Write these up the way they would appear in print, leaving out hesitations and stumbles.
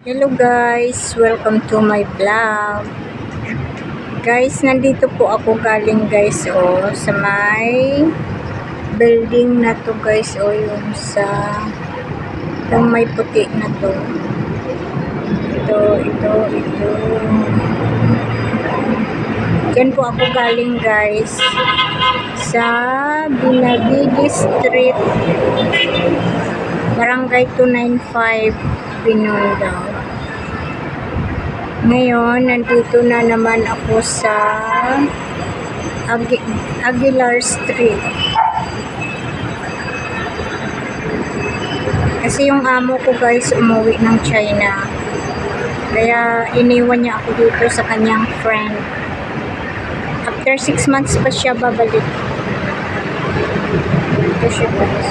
Hello guys, welcome to my vlog. Guys, nandito po ako galing guys sa may building na to guys yung may puti na to. Ito. Diyan po ako galing guys sa Binabidi Street, Barangay 295, Binondo. Ngayon, nandito na naman ako sa Aguilar Street. Kasi yung amo ko guys, umuwi ng China. Kaya iniwan niya ako dito sa kanyang friend. After 6 months pa siya babalik. Ito siya guys.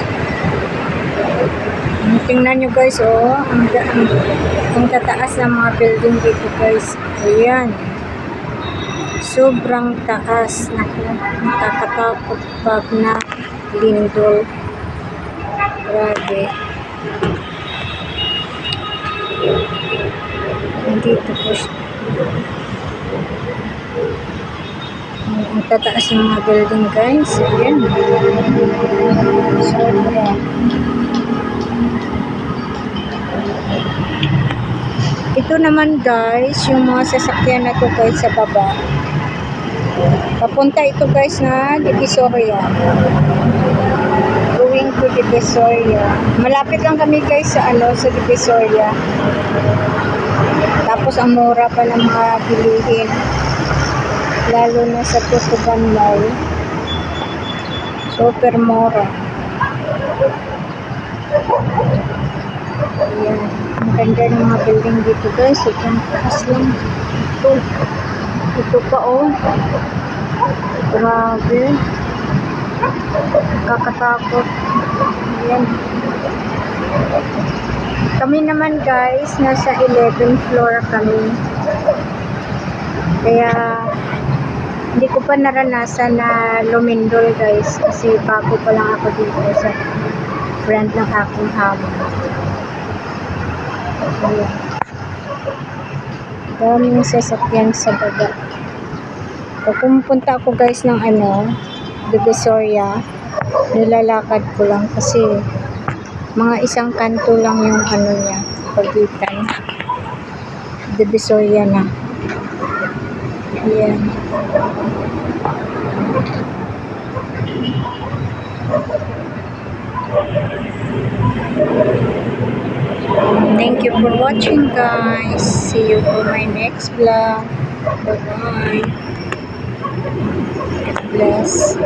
Tingnan nyo guys, ang tataas ng mga building dito guys. Ayan. Sobrang taas. Naku, nakakatakot pag na lindol. Grabe. Nandito po siya. Ang tataas ng mga building guys. Ayan. Sobrang. Ito naman guys, yung mga sasakyan na to guys sa baba. Papunta ito guys na Divisoria. Going to Divisoria. Malapit lang kami guys sa Divisoria. Tapos ang mura pa ng mga bilihin. Lalo na sa Tutuban Mall. Super mura. Ayan. Ang ganda ng mga building dito guys. Itong taas lang. Ito pa Grabe. Kakatakot. Ayan. Kami naman guys, nasa 11th floor kami. Kaya hindi ko pa naranasan na lumindol guys. Kasi bago pa lang ako dito sa friend ng aking habo. Ayan. Daming sasakyan sa baba. Pag pumunta ako guys ng Divisoria, nilalakad ko lang kasi mga isang kanto lang yung niya, pagitan. Divisoria na. Ayan. Thank you for watching guys. See you for my next vlog. Bye bye. God bless.